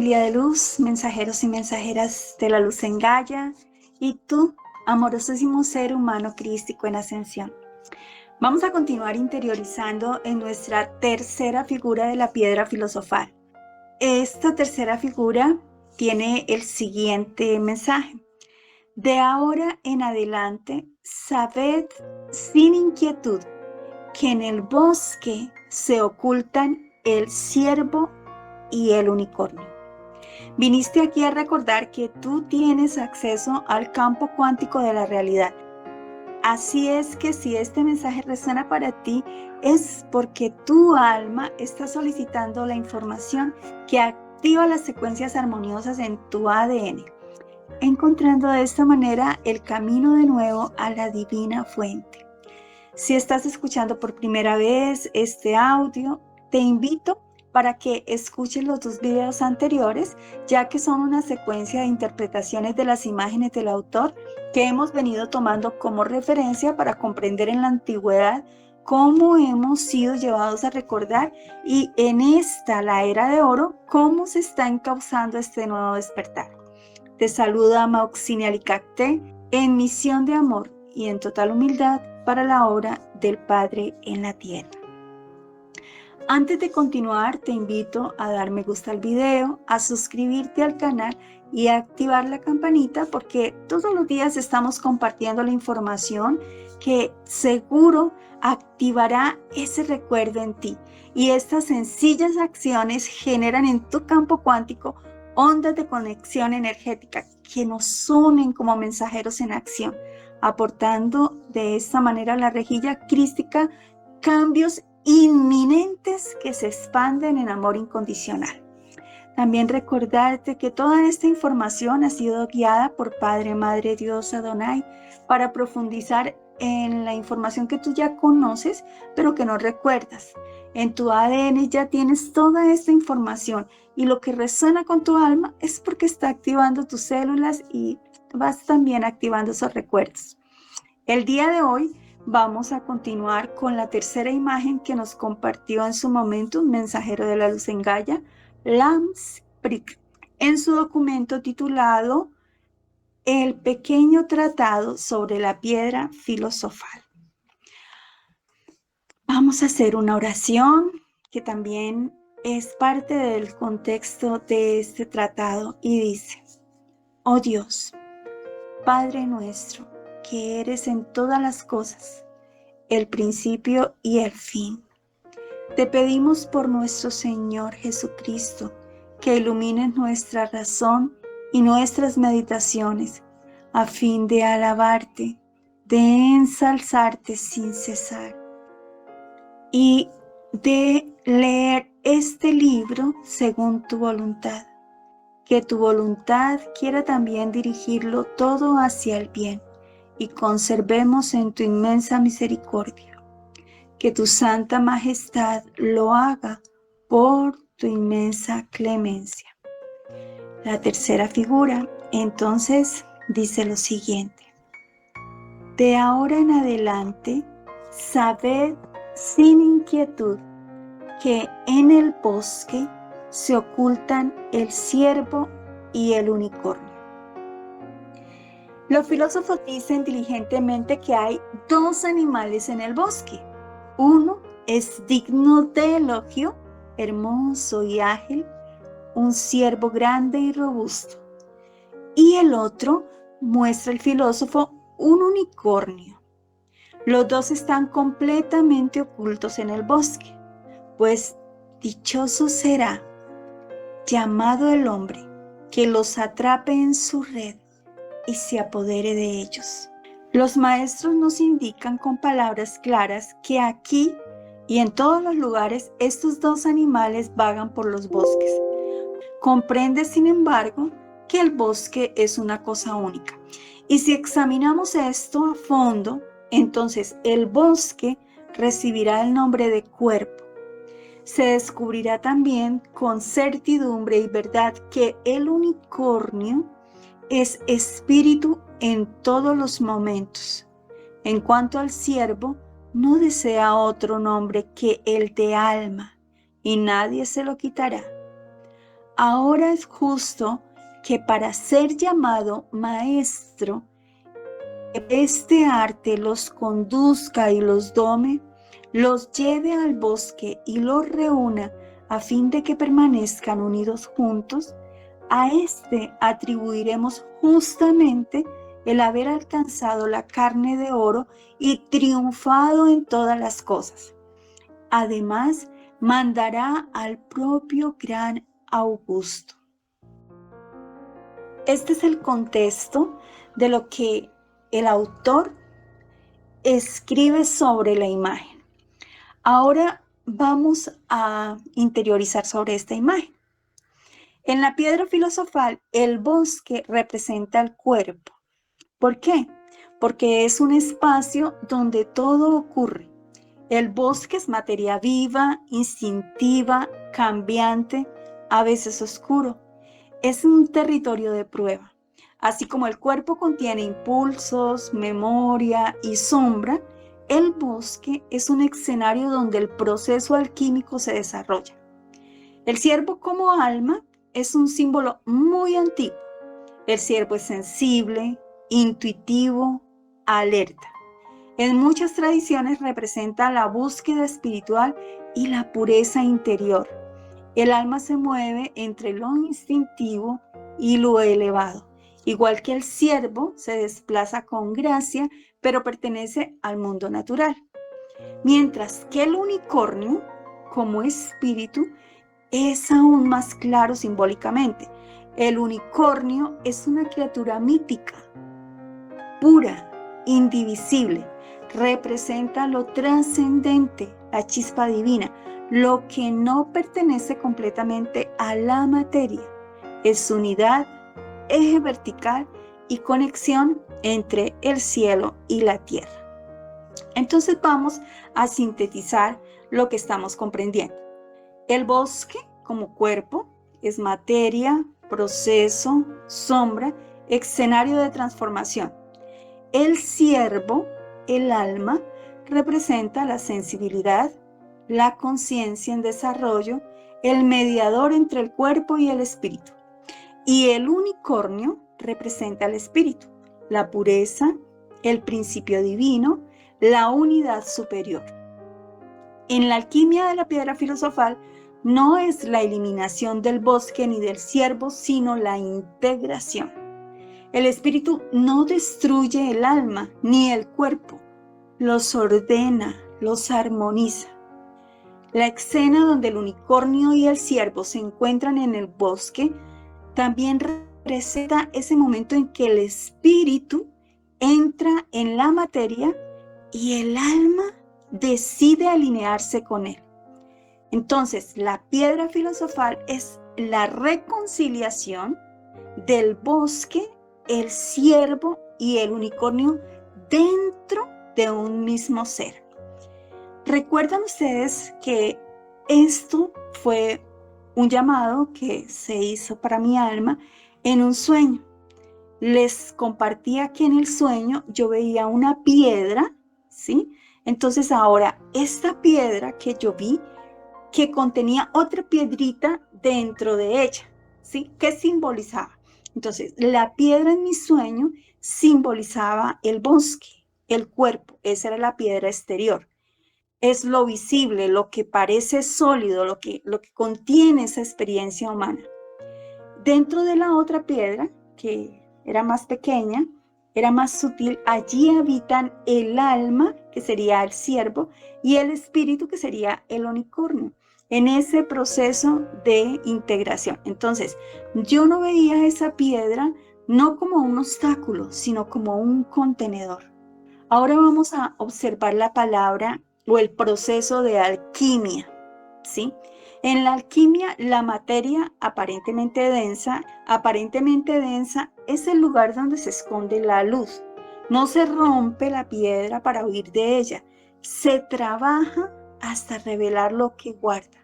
familia de luz, mensajeros y mensajeras de la luz en Gaia, y tú, amorosísimo ser humano crístico en ascensión. Vamos a continuar interiorizando en nuestra tercera figura de la piedra filosofal. Esta tercera figura tiene el siguiente mensaje. De ahora en adelante, sabed sin inquietud que en el bosque se ocultan el ciervo y el unicornio. Viniste aquí a recordar que tú tienes acceso al campo cuántico de la realidad. Así es que si este mensaje resuena para ti, es porque tu alma está solicitando la información que activa las secuencias armoniosas en tu ADN, encontrando de esta manera el camino de nuevo a la divina fuente. Si estás escuchando por primera vez este audio, te invito para que escuches los 2 videos anteriores, ya que son una secuencia de interpretaciones de las imágenes del autor que hemos venido tomando como referencia para comprender en la antigüedad cómo hemos sido llevados a recordar y en esta, la era de oro, cómo se está encauzando este nuevo despertar. Te saluda Mauxine Alicacté en misión de amor y en total humildad para la obra del Padre en la Tierra. Antes de continuar, te invito a dar me gusta al video, a suscribirte al canal y a activar la campanita porque todos los días estamos compartiendo la información que seguro activará ese recuerdo en ti. Y estas sencillas acciones generan en tu campo cuántico ondas de conexión energética que nos unen como mensajeros en acción, aportando de esta manera a la rejilla crística cambios inminentes que se expanden en amor incondicional. También recordarte que toda esta información ha sido guiada por Padre, Madre, Dios, Adonai, para profundizar en la información que tú ya conoces, pero que no recuerdas. En tu ADN ya tienes toda esta información y lo que resuena con tu alma es porque está activando tus células y vas también activando esos recuerdos. El día de hoy vamos a continuar con la tercera imagen que nos compartió en su momento un mensajero de la luz en Gaia, Lance Prick, en su documento titulado El pequeño tratado sobre la piedra filosofal. Vamos a hacer una oración que también es parte del contexto de este tratado y dice: Oh Dios, Padre nuestro, que eres en todas las cosas, el principio y el fin. Te pedimos por nuestro Señor Jesucristo que ilumines nuestra razón y nuestras meditaciones a fin de alabarte, de ensalzarte sin cesar y de leer este libro según tu voluntad. Que tu voluntad quiera también dirigirlo todo hacia el bien y conservemos en tu inmensa misericordia. Que tu santa majestad lo haga por tu inmensa clemencia. La tercera figura, entonces, dice lo siguiente: de ahora en adelante, sabed sin inquietud que en el bosque se ocultan el ciervo y el unicornio. Los filósofos dicen diligentemente que hay 2 animales en el bosque. Uno es digno de elogio, hermoso y ágil, un ciervo grande y robusto. Y el otro, muestra el filósofo, un unicornio. Los 2 están completamente ocultos en el bosque, pues dichoso será, llamado el hombre, que los atrape en su red y se apodere de ellos. Los maestros nos indican con palabras claras que aquí y en todos los lugares estos 2 animales vagan por los bosques. Comprende, sin embargo, que el bosque es una cosa única. Y si examinamos esto a fondo, entonces el bosque recibirá el nombre de cuerpo. Se descubrirá también con certidumbre y verdad que el unicornio es espíritu en todos los momentos. En cuanto al ciervo, no desea otro nombre que el de alma, y nadie se lo quitará. Ahora es justo que para ser llamado maestro, este arte los conduzca y los dome, los lleve al bosque y los reúna a fin de que permanezcan unidos juntos. A este atribuiremos justamente el haber alcanzado la carne de oro y triunfado en todas las cosas. Además, mandará al propio gran Augusto. Este es el contexto de lo que el autor escribe sobre la imagen. Ahora vamos a interiorizar sobre esta imagen. En la piedra filosofal, el bosque representa el cuerpo. ¿Por qué? Porque es un espacio donde todo ocurre. El bosque es materia viva, instintiva, cambiante, a veces oscuro. Es un territorio de prueba. Así como el cuerpo contiene impulsos, memoria y sombra, el bosque es un escenario donde el proceso alquímico se desarrolla. El ciervo como alma es un símbolo muy antiguo. El ciervo es sensible, intuitivo, alerta. En muchas tradiciones representa la búsqueda espiritual y la pureza interior. El alma se mueve entre lo instintivo y lo elevado. Igual que el ciervo se desplaza con gracia, pero pertenece al mundo natural. Mientras que el unicornio, como espíritu, es aún más claro simbólicamente. El unicornio es una criatura mítica, pura, indivisible. Representa lo trascendente, la chispa divina, lo que no pertenece completamente a la materia. Es unidad, eje vertical y conexión entre el cielo y la tierra. Entonces vamos a sintetizar lo que estamos comprendiendo. El bosque como cuerpo es materia, proceso, sombra, escenario de transformación. El ciervo, el alma, representa la sensibilidad, la conciencia en desarrollo, el mediador entre el cuerpo y el espíritu. Y el unicornio representa el espíritu, la pureza, el principio divino, la unidad superior. En la alquimia de la piedra filosofal no es la eliminación del bosque ni del ciervo, sino la integración. El espíritu no destruye el alma ni el cuerpo, los ordena, los armoniza. La escena donde el unicornio y el ciervo se encuentran en el bosque también representa ese momento en que el espíritu entra en la materia y el alma decide alinearse con él. Entonces, la piedra filosofal es la reconciliación del bosque, el ciervo y el unicornio dentro de un mismo ser. ¿Recuerdan ustedes que esto fue un llamado que se hizo para mi alma en un sueño? Les compartía que en el sueño yo veía una piedra, ¿sí? Entonces ahora esta piedra que yo vi, que contenía otra piedrita dentro de ella, ¿sí? ¿Qué simbolizaba? Entonces, la piedra en mi sueño simbolizaba el bosque, el cuerpo, esa era la piedra exterior. Es lo visible, lo que parece sólido, lo que contiene esa experiencia humana. Dentro de la otra piedra, que era más pequeña, era más sutil, allí habitan el alma, que sería el ciervo, y el espíritu, que sería el unicornio, en ese proceso de integración. Entonces, yo no veía esa piedra no como un obstáculo, sino como un contenedor. Ahora vamos a observar la palabra o el proceso de alquimia, ¿sí? En la alquimia, la materia aparentemente densa es el lugar donde se esconde la luz. No se rompe la piedra para huir de ella, se trabaja hasta revelar lo que guarda.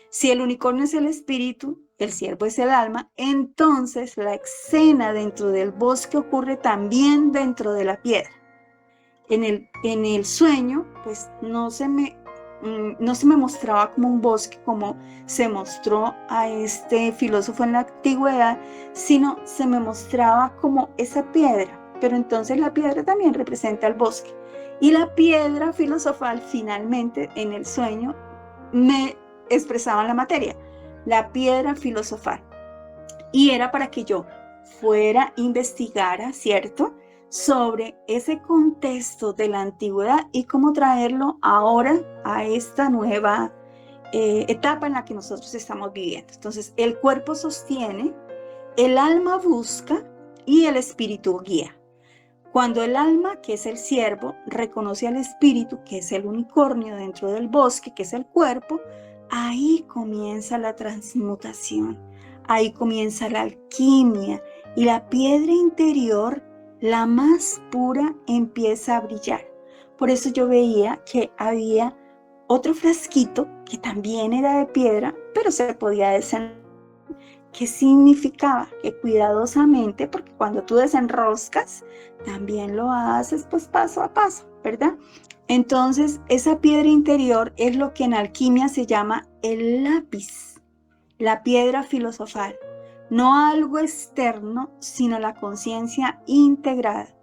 Si el unicornio es el espíritu, el ciervo es el alma, entonces la escena dentro del bosque ocurre también dentro de la piedra. En el sueño, pues no se me no se me mostraba como un bosque como se mostró a este filósofo en la antigüedad, sino se me mostraba como esa piedra. Pero entonces la piedra también representa el bosque. Y la piedra filosofal finalmente en el sueño me expresaba la materia, la piedra filosofal. Y era para que yo fuera, investigara, ¿cierto?, sobre ese contexto de la antigüedad y cómo traerlo ahora a esta nueva etapa en la que nosotros estamos viviendo. Entonces, el cuerpo sostiene, el alma busca y el espíritu guía. Cuando el alma, que es el ciervo, reconoce al espíritu, que es el unicornio dentro del bosque, que es el cuerpo, ahí comienza la transmutación, ahí comienza la alquimia y la piedra interior, la más pura, empieza a brillar. Por eso yo veía que había otro frasquito que también era de piedra, pero se podía desenroscar. ¿Qué significaba? Que cuidadosamente, porque cuando tú desenroscas, también lo haces pues paso a paso, ¿verdad? Entonces, esa piedra interior es lo que en alquimia se llama el lápiz, la piedra filosofal. No algo externo, sino la conciencia integrada.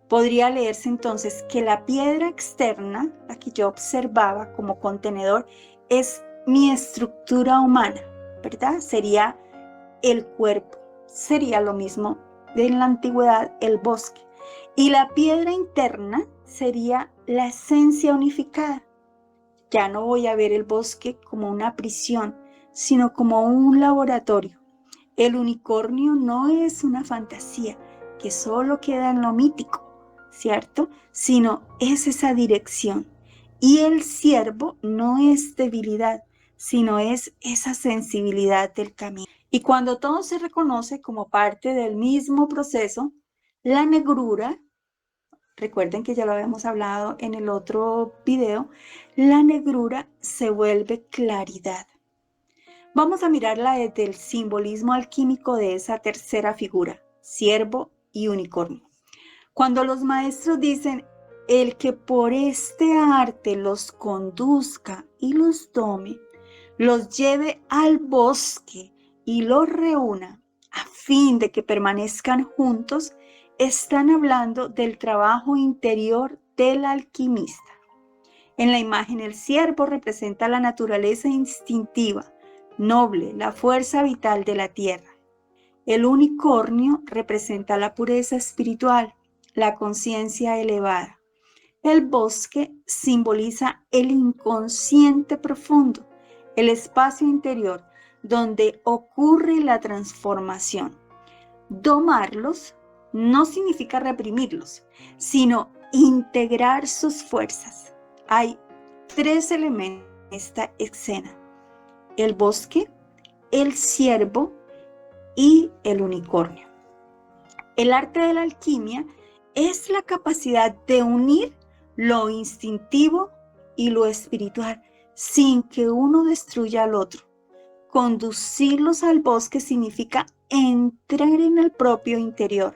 Podría leerse entonces que la piedra externa, la que yo observaba como contenedor, es mi estructura humana, ¿verdad? Sería el cuerpo, sería lo mismo de en la antigüedad el bosque. Y la piedra interna sería la esencia unificada. Ya no voy a ver el bosque como una prisión, sino como un laboratorio. El unicornio no es una fantasía que solo queda en lo mítico, ¿cierto? Sino es esa dirección. Y el ciervo no es debilidad, sino es esa sensibilidad del camino. Y cuando todo se reconoce como parte del mismo proceso, la negrura, recuerden que ya lo habíamos hablado en el otro video, la negrura se vuelve claridad. Vamos a mirarla desde el simbolismo alquímico de esa tercera figura, ciervo y unicornio. Cuando los maestros dicen, el que por este arte los conduzca y los tome, los lleve al bosque y los reúna a fin de que permanezcan juntos, están hablando del trabajo interior del alquimista. En la imagen, el ciervo representa la naturaleza instintiva, noble, la fuerza vital de la tierra. El unicornio representa la pureza espiritual, la conciencia elevada. El bosque simboliza el inconsciente profundo, el espacio interior donde ocurre la transformación. Domarlos no significa reprimirlos, sino integrar sus fuerzas. Hay tres elementos en esta escena: el bosque, el ciervo y el unicornio. El arte de la alquimia es la capacidad de unir lo instintivo y lo espiritual sin que uno destruya al otro. Conducirlos al bosque significa entrar en el propio interior.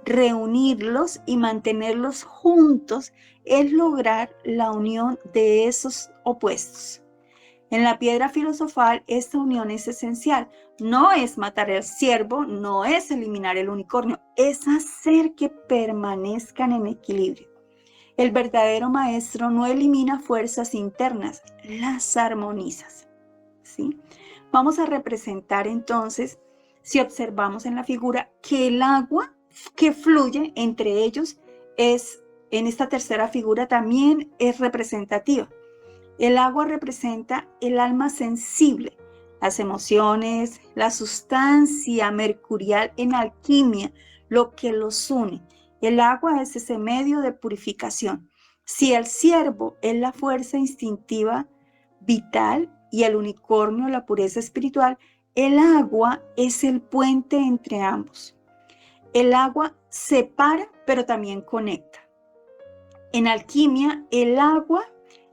Reunirlos y mantenerlos juntos es lograr la unión de esos opuestos. En la piedra filosofal, esta unión es esencial. No es matar al ciervo, no es eliminar el unicornio, es hacer que permanezcan en equilibrio. El verdadero maestro no elimina fuerzas internas, las armoniza, ¿sí? Vamos a representar entonces, si observamos en la figura, que el agua que fluye entre ellos es, en esta tercera figura también es representativa. El agua representa el alma sensible, las emociones, la sustancia mercurial en alquimia, lo que los une. El agua es ese medio de purificación. Si el ciervo es la fuerza instintiva vital y el unicornio la pureza espiritual, el agua es el puente entre ambos. El agua separa, pero también conecta. En alquimia, el agua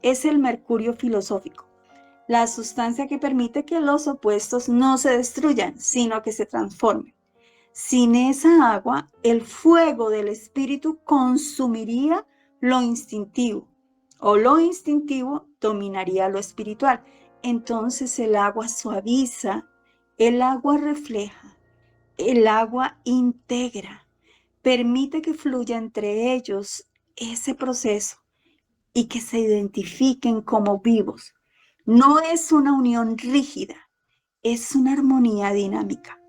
es el mercurio filosófico, la sustancia que permite que los opuestos no se destruyan, sino que se transformen. Sin esa agua, el fuego del espíritu consumiría lo instintivo. o lo instintivo dominaría lo espiritual. Entonces el agua suaviza, el agua refleja, el agua integra, permite que fluya entre ellos ese proceso y que se identifiquen como vivos. No es una unión rígida, es una armonía dinámica.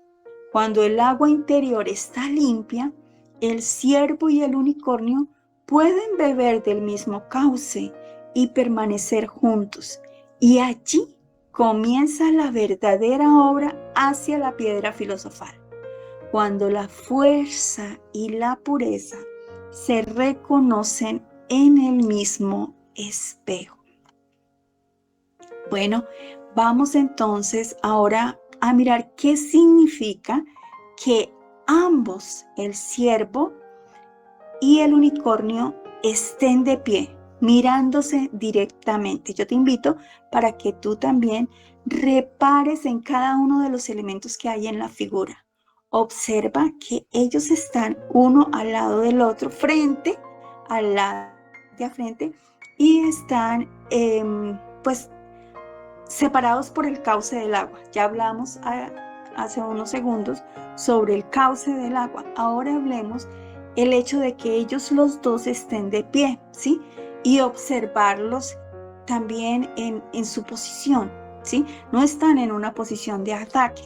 Cuando el agua interior está limpia, el ciervo y el unicornio pueden beber del mismo cauce y permanecer juntos. Y allí comienza la verdadera obra hacia la piedra filosofal. Cuando la fuerza y la pureza se reconocen en el mismo espejo. Bueno, vamos entonces ahora a mirar qué significa que ambos, el ciervo y el unicornio, estén de pie, mirándose directamente. Yo te invito para que tú también repares en cada uno de los elementos que hay en la figura. Observa que ellos están uno al lado del otro, frente al lado de frente, y están pues separados por el cauce del agua. Ya hablamos hace unos segundos sobre el cauce del agua. Ahora hablemos el hecho de que ellos los dos estén de pie, ¿sí? Y observarlos también en su posición, ¿sí? No están en una posición de ataque.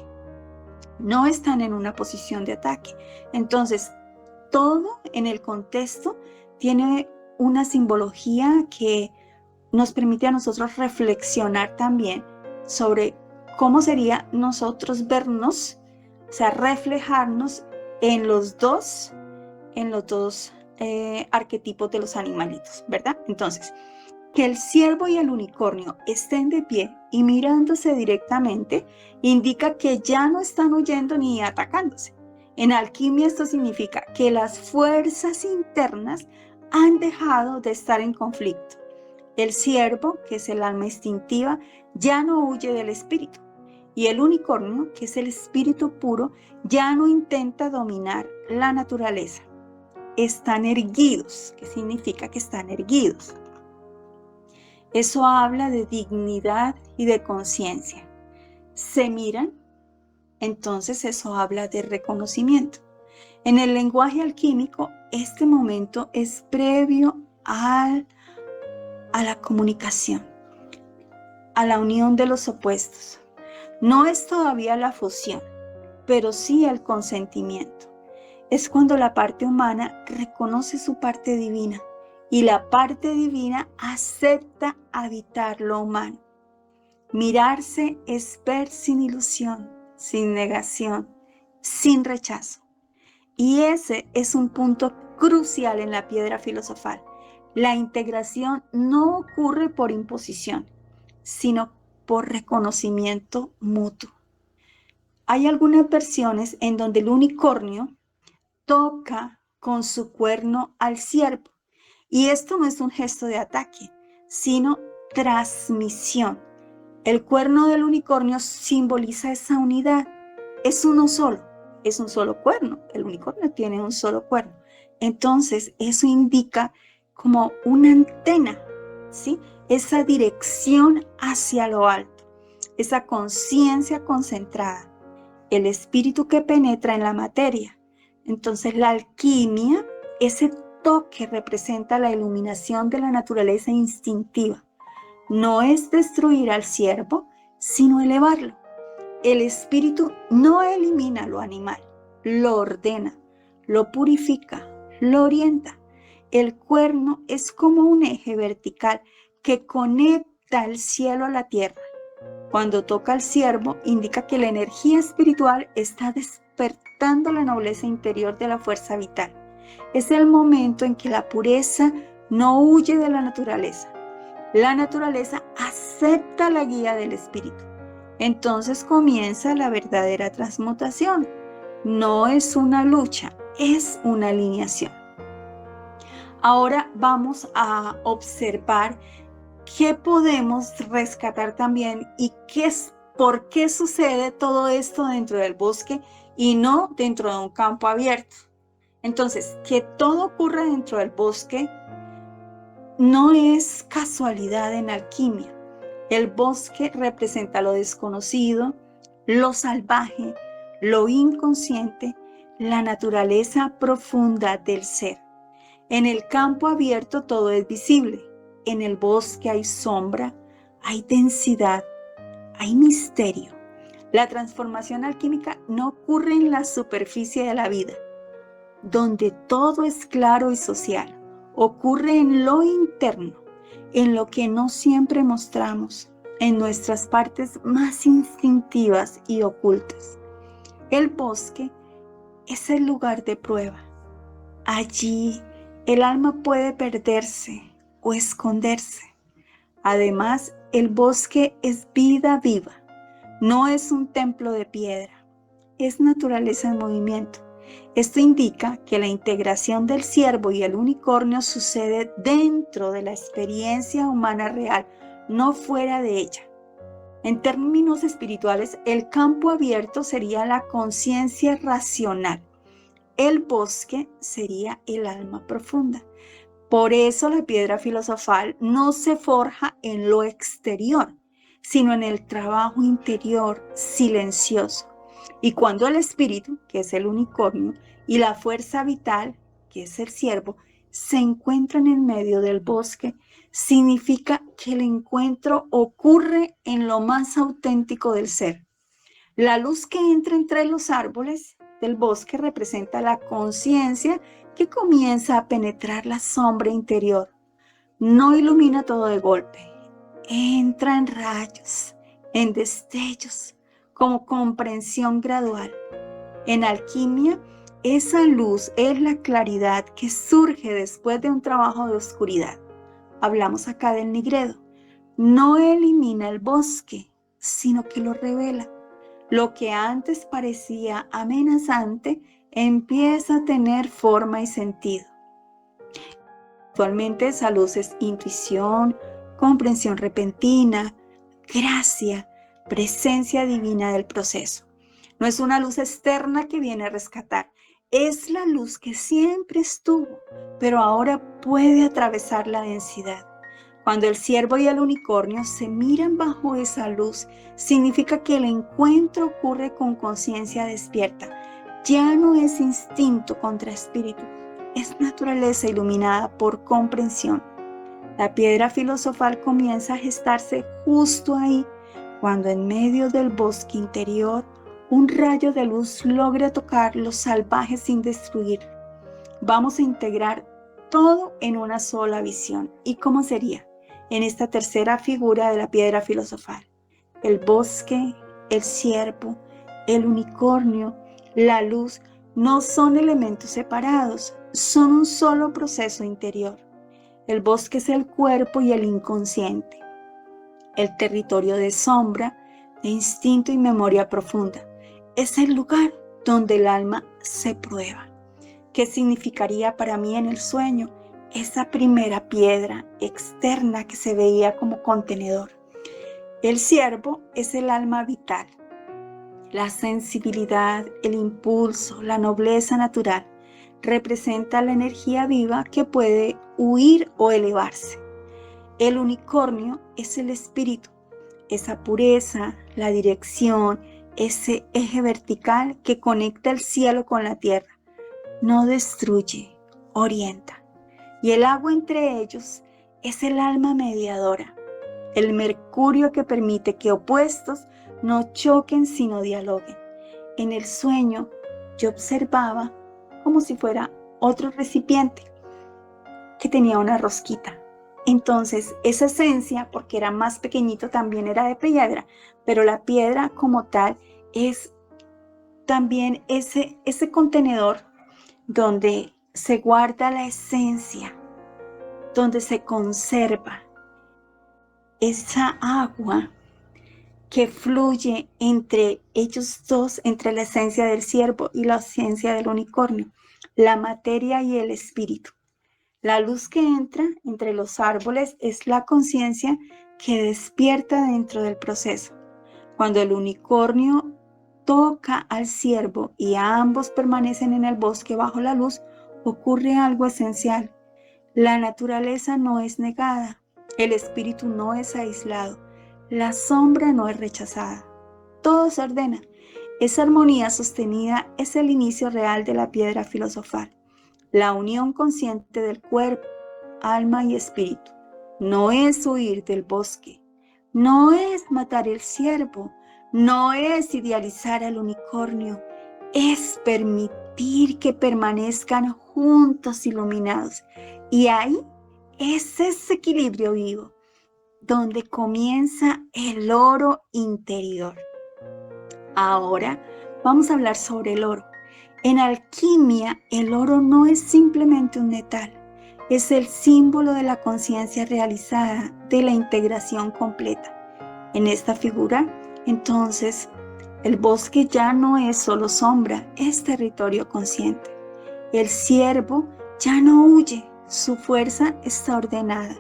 No están en una posición de ataque. Entonces, todo en el contexto tiene una simbología que nos permite a nosotros reflexionar también sobre cómo sería nosotros vernos, o sea, reflejarnos en los dos arquetipos de los animalitos, ¿verdad? Entonces, que el ciervo y el unicornio estén de pie y mirándose directamente indica que ya no están huyendo ni atacándose. En alquimia esto significa que las fuerzas internas han dejado de estar en conflicto. El ciervo, que es el alma instintiva, ya no huye del espíritu. Y el unicornio, que es el espíritu puro, ya no intenta dominar la naturaleza. Están erguidos. ¿Qué significa que están erguidos? Eso habla de dignidad y de conciencia. Se miran, entonces eso habla de reconocimiento. En el lenguaje alquímico, este momento es previo a la comunicación, a la unión de los opuestos. No es todavía la fusión, pero sí el consentimiento. Es cuando la parte humana reconoce su parte divina y la parte divina acepta habitar lo humano. Mirarse es ver sin ilusión, sin negación, sin rechazo. Y ese es un punto crucial en la piedra filosofal. La integración no ocurre por imposición, sino por reconocimiento mutuo. Hay algunas versiones en donde el unicornio toca con su cuerno al ciervo. Y esto no es un gesto de ataque, sino transmisión. El cuerno del unicornio simboliza esa unidad. Es uno solo, es un solo cuerno. El unicornio tiene un solo cuerno. Entonces, eso indica como una antena, ¿sí? Esa dirección hacia lo alto, esa conciencia concentrada, el espíritu que penetra en la materia. Entonces, la alquimia, ese toque representa la iluminación de la naturaleza instintiva. No es destruir al ciervo, sino elevarlo. El espíritu no elimina lo animal, lo ordena, lo purifica, lo orienta. El cuerno es como un eje vertical que conecta el cielo a la tierra. Cuando toca al ciervo, indica que la energía espiritual está despertando la nobleza interior de la fuerza vital. Es el momento en que la pureza no huye de la naturaleza. La naturaleza acepta la guía del espíritu. Entonces comienza la verdadera transmutación. No es una lucha, es una alineación. Ahora vamos a observar qué podemos rescatar también y por qué sucede todo esto dentro del bosque y no dentro de un campo abierto. Entonces, que todo ocurra dentro del bosque no es casualidad en alquimia. El bosque representa lo desconocido, lo salvaje, lo inconsciente, la naturaleza profunda del ser. En el campo abierto todo es visible. En el bosque hay sombra, hay densidad, hay misterio. La transformación alquímica no ocurre en la superficie de la vida, donde todo es claro y social. Ocurre en lo interno, en lo que no siempre mostramos, en nuestras partes más instintivas y ocultas. El bosque es el lugar de prueba. Allí el alma puede perderse o esconderse. Además, el bosque es vida viva. No es un templo de piedra, es naturaleza en movimiento. Esto indica que la integración del ciervo y el unicornio sucede dentro de la experiencia humana real, no fuera de ella. En términos espirituales, el campo abierto sería la conciencia racional. El bosque sería el alma profunda. Por eso la piedra filosofal no se forja en lo exterior, sino en el trabajo interior silencioso. Y cuando el espíritu, que es el unicornio, y la fuerza vital, que es el ciervo, se encuentran en medio del bosque, significa que el encuentro ocurre en lo más auténtico del ser. La luz que entra entre los árboles del bosque representa la conciencia que comienza a penetrar la sombra interior. No ilumina todo de golpe, entra en rayos, en destellos, como comprensión gradual. En alquimia, esa luz es la claridad que surge después de un trabajo de oscuridad. Hablamos acá del nigredo. No elimina el bosque, sino que lo revela. Lo que antes parecía amenazante empieza a tener forma y sentido. Actualmente esa luz es intuición, comprensión repentina, gracia, presencia divina del proceso. No es una luz externa que viene a rescatar, es la luz que siempre estuvo, pero ahora puede atravesar la densidad. Cuando el ciervo y el unicornio se miran bajo esa luz, significa que el encuentro ocurre con conciencia despierta. Ya no es instinto contra espíritu, es naturaleza iluminada por comprensión. La piedra filosofal comienza a gestarse justo ahí, cuando en medio del bosque interior, un rayo de luz logra tocar lo salvaje sin destruir. Vamos a integrar todo en una sola visión. ¿Y cómo sería? En esta tercera figura de la piedra filosofal. El bosque, el ciervo, el unicornio, la luz no son elementos separados, son un solo proceso interior. El bosque es el cuerpo y el inconsciente, el territorio de sombra, de instinto y memoria profunda. Es el lugar donde el alma se prueba. ¿Qué significaría para mí en el sueño? Esa primera piedra externa que se veía como contenedor. El ciervo es el alma vital, la sensibilidad, el impulso, la nobleza natural. Representa la energía viva que puede huir o elevarse. El unicornio es el espíritu, esa pureza, la dirección, ese eje vertical que conecta el cielo con la tierra. No destruye, orienta. Y el agua entre ellos es el alma mediadora, el mercurio que permite que opuestos no choquen sino dialoguen. En el sueño yo observaba como si fuera otro recipiente que tenía una rosquita. Entonces esa esencia, porque era más pequeñito, también era de piedra, pero la piedra como tal es también ese contenedor donde se guarda la esencia, donde se conserva esa agua que fluye entre ellos dos, entre la esencia del ciervo y la esencia del unicornio, la materia y el espíritu. La luz que entra entre los árboles es la conciencia que despierta dentro del proceso. Cuando el unicornio toca al ciervo y ambos permanecen en el bosque bajo la luz, ocurre algo esencial. La naturaleza no es negada, el espíritu no es aislado, la sombra no es rechazada. Todo se ordena. Esa armonía sostenida es el inicio real de la piedra filosofal, la unión consciente del cuerpo, alma y espíritu. No es huir del bosque, no es matar el ciervo, no es idealizar al unicornio, es permitir que permanezcan juntos iluminados. Y ahí es ese equilibrio vivo, donde comienza el oro interior. Ahora vamos a hablar sobre el oro. En alquimia, el oro no es simplemente un metal, es el símbolo de la conciencia realizada, de la integración completa. En esta figura, entonces, el bosque ya no es solo sombra, es territorio consciente. El ciervo ya no huye, su fuerza está ordenada.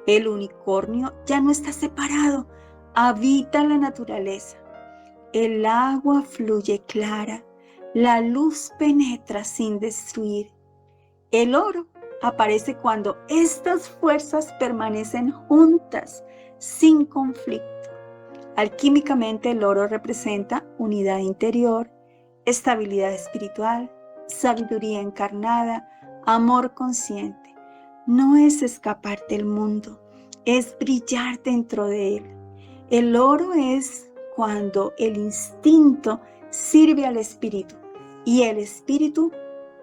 El unicornio ya no está separado, habita la naturaleza. El agua fluye clara, la luz penetra sin destruir. El oro aparece cuando estas fuerzas permanecen juntas, sin conflicto. Alquímicamente, el oro representa unidad interior, estabilidad espiritual, sabiduría encarnada, amor consciente. No es escapar del mundo, es brillar dentro de él. El oro es cuando el instinto sirve al espíritu y el espíritu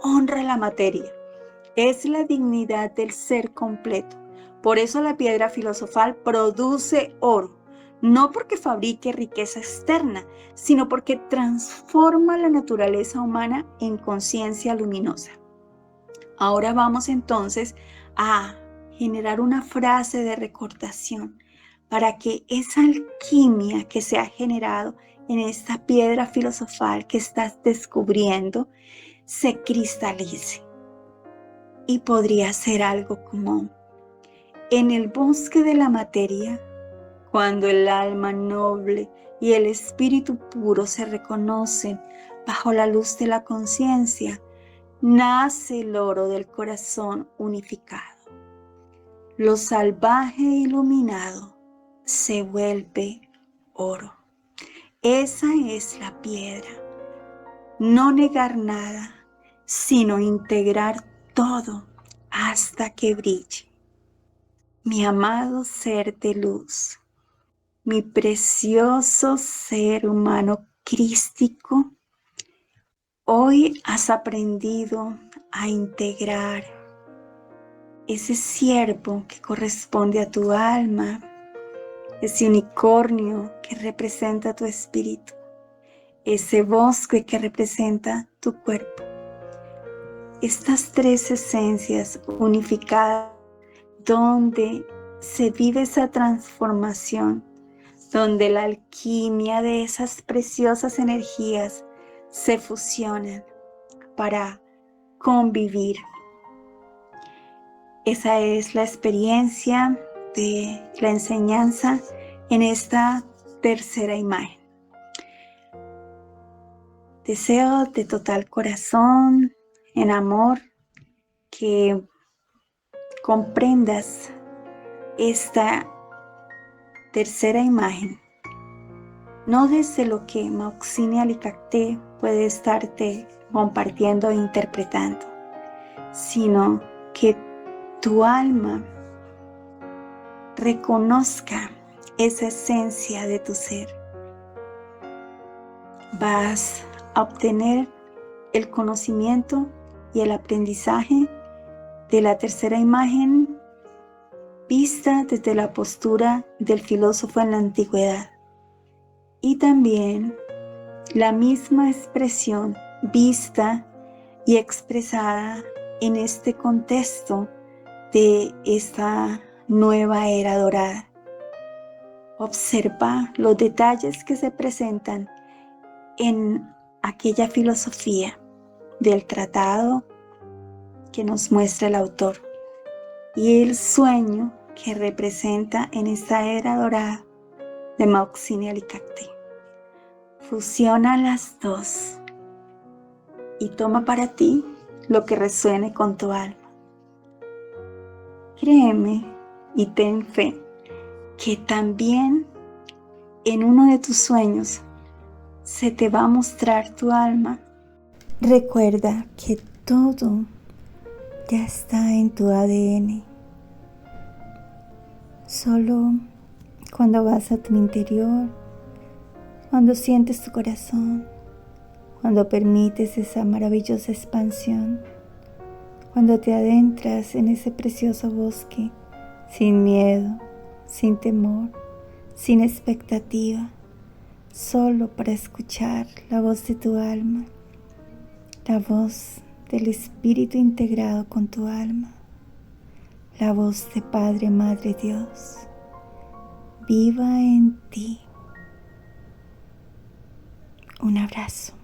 honra la materia. Es la dignidad del ser completo. Por eso la piedra filosofal produce oro, no porque fabrique riqueza externa, sino porque transforma la naturaleza humana en conciencia luminosa. Ahora vamos entonces a generar una frase de recordación para que esa alquimia que se ha generado en esta piedra filosofal que estás descubriendo se cristalice. Y podría ser algo como: en el bosque de la materia, cuando el alma noble y el espíritu puro se reconocen bajo la luz de la conciencia, nace el oro del corazón unificado. Lo salvaje iluminado se vuelve oro. Esa es la piedra. No negar nada, sino integrar todo hasta que brille. Mi amado ser de luz, mi precioso ser humano crístico, hoy has aprendido a integrar ese ciervo que corresponde a tu alma, ese unicornio que representa tu espíritu, ese bosque que representa tu cuerpo. Estas tres esencias unificadas donde se vive esa transformación, donde la alquimia de esas preciosas energías se fusionan para convivir. Esa es la experiencia de la enseñanza en esta tercera imagen. Deseo de total corazón, en amor, que comprendas esta tercera imagen, no desde lo que Mauxine Alicacté puede estarte compartiendo e interpretando, sino que tu alma reconozca esa esencia de tu ser. Vas a obtener el conocimiento y el aprendizaje de la tercera imagen vista desde la postura del filósofo en la antigüedad, y también la misma expresión vista y expresada en este contexto de esta nueva era dorada. Observa los detalles que se presentan en aquella filosofía del tratado que nos muestra el autor y el sueño que representa en esta era dorada de Mauxine Alicacté. Fusiona las dos y toma para ti lo que resuene con tu alma. Créeme y ten fe que también en uno de tus sueños se te va a mostrar tu alma. Recuerda que todo ya está en tu ADN. Solo cuando vas a tu interior, cuando sientes tu corazón, cuando permites esa maravillosa expansión, cuando te adentras en ese precioso bosque, sin miedo, sin temor, sin expectativa, solo para escuchar la voz de tu alma, la voz del Espíritu integrado con tu alma, la voz de Padre, Madre Dios, viva en ti. Un abrazo.